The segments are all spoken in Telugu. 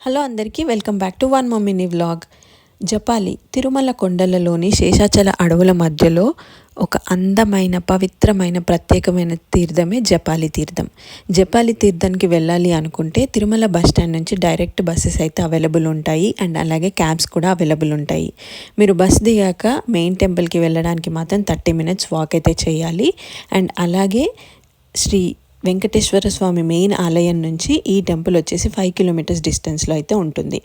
హలో అందరికీ welcome back to one more mini vlog. Japali Tirumala కొండలలోని శేషాచల అడవుల మధ్యలో ఒక అందమైన పవిత్రమైన ప్రత్యేకమైన తీర్థమే జపాలి తీర్థం. జపాలి తీర్థానికి వెళ్ళాలి అనుకుంటే తిరుమల బస్ స్టాండ్ నుంచి డైరెక్ట్ బస్సెస్ అయితే అవైలబుల్ ఉంటాయి అండ్ అలాగే క్యాబ్స్ కూడా అవైలబుల్ ఉంటాయి. మీరు బస్ దిగాక మెయిన్ టెంపుల్కి వెళ్ళడానికి మాత్రం 30 minutes వాక్ అయితే చేయాలి. అండ్ అలాగే శ్రీ వెంకటేశ్వర స్వామి మెయిన్ ఆలయం నుంచి ఈ టెంపుల్ వచ్చేసి 5 kilometers డిస్టెన్స్లో అయితే ఉంటుంది.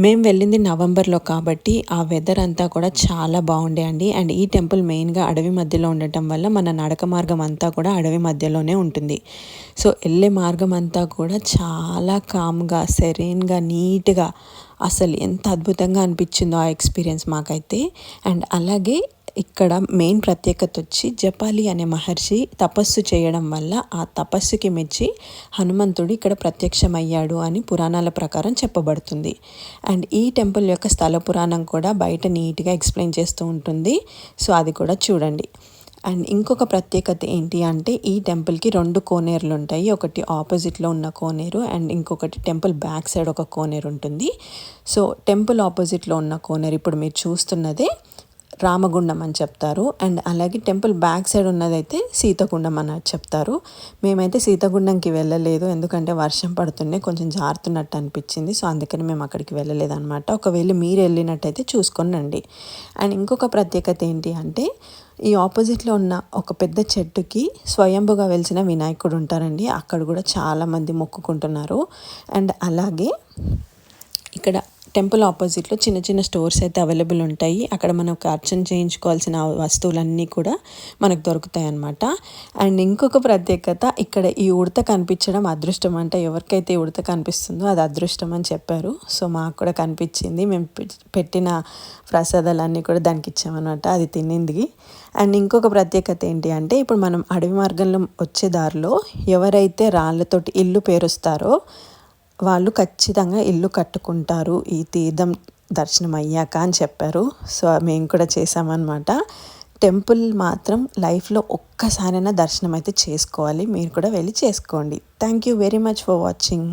మేము వెళ్ళింది నవంబర్లో కాబట్టి ఆ వెదర్ అంతా కూడా చాలా బాగుండే అండి. అండ్ ఈ టెంపుల్ మెయిన్గా అడవి మధ్యలో ఉండటం వల్ల మన నడక మార్గం అంతా కూడా అడవి మధ్యలోనే ఉంటుంది. సో వెళ్ళే మార్గం అంతా కూడా చాలా కామ్గా సెరెన్గా నీట్గా అసలు ఎంత అద్భుతంగా అనిపించిందో ఆ ఎక్స్పీరియన్స్ మాకైతే. అండ్ అలాగే ఇక్కడ మెయిన్ ప్రత్యేకత వచ్చి జపాలి అనే మహర్షి తపస్సు చేయడం వల్ల ఆ తపస్సుకి మెచ్చి హనుమంతుడు ఇక్కడ ప్రత్యక్షమయ్యాడు అని పురాణాల ప్రకారం చెప్పబడుతుంది. అండ్ ఈ టెంపుల్ యొక్క స్థల పురాణం కూడా బయట నీట్గా ఎక్స్ప్లెయిన్ చేస్తూ ఉంటుంది. సో అది కూడా చూడండి. అండ్ ఇంకొక ప్రత్యేకత ఏంటి అంటే ఈ టెంపుల్కి 2 కోనేరులు ఉంటాయి. ఒకటి ఆపోజిట్లో ఉన్న కోనేరు అండ్ ఇంకొకటి టెంపుల్ బ్యాక్ సైడ్ ఒక కోనేరు ఉంటుంది. సో టెంపుల్ ఆపోజిట్లో ఉన్న కోనేరు ఇప్పుడు మీరు చూస్తున్నదే రామగుండం అని చెప్తారు. అండ్ అలాగే టెంపుల్ బ్యాక్ సైడ్ ఉన్నదైతే సీతగుండం అని చెప్తారు. మేమైతే సీతగుండంకి వెళ్ళలేదు, ఎందుకంటే వర్షం పడుతుండే కొంచెం జారుతున్నట్టు అనిపించింది. సో అందుకని మేము అక్కడికి వెళ్ళలేదన్నమాట. ఒకవేళ మీరు వెళ్ళినట్టయితే చూసుకొని రండి. అండ్ ఇంకొక ప్రత్యేకత ఏంటి అంటే ఈ ఆపోజిట్లో ఉన్న ఒక పెద్ద చెట్టుకి స్వయంభుగా వెలిసిన వినాయకుడు ఉంటారండి. అక్కడ కూడా చాలామంది మొక్కుకుంటున్నారు. అండ్ అలాగే ఇక్కడ టెంపుల్ ఆపోజిట్లో చిన్న చిన్న స్టోర్స్ అయితే అవైలబుల్ ఉంటాయి. అక్కడ మనకు అర్చన చేయించుకోవాల్సిన వస్తువులన్నీ కూడా మనకు దొరుకుతాయి అన్నమాట. అండ్ ఇంకొక ప్రత్యేకత ఇక్కడ ఈ ఉడత కనిపించడం అదృష్టం అంట. ఎవరికైతే ఈ ఉడత కనిపిస్తుందో అది అదృష్టం అని చెప్పారు. సో మాకు కూడా కనిపించింది. మేము పెట్టిన ప్రసాదాలన్నీ కూడా దానికి ఇచ్చామన్నమాట. అది తినింది. అండ్ ఇంకొక ప్రత్యేకత ఏంటి అంటే ఇప్పుడు మనం అడవి మార్గంలో వచ్చే దారిలో ఎవరైతే రాళ్ళతోటి ఇల్లు పేరుస్తారో వాళ్ళు ఖచ్చితంగా ఇల్లు కట్టుకుంటారు ఈ తీర్థం దర్శనం అయ్యాక అని చెప్పారు. సో మేము కూడా చేసామన్నమాట. టెంపుల్ మాత్రం లైఫ్లో ఒక్కసారైనా దర్శనం అయితే చేసుకోవాలి. మీరు కూడా వెళ్ళి చేసుకోండి. Thank you very much for watching.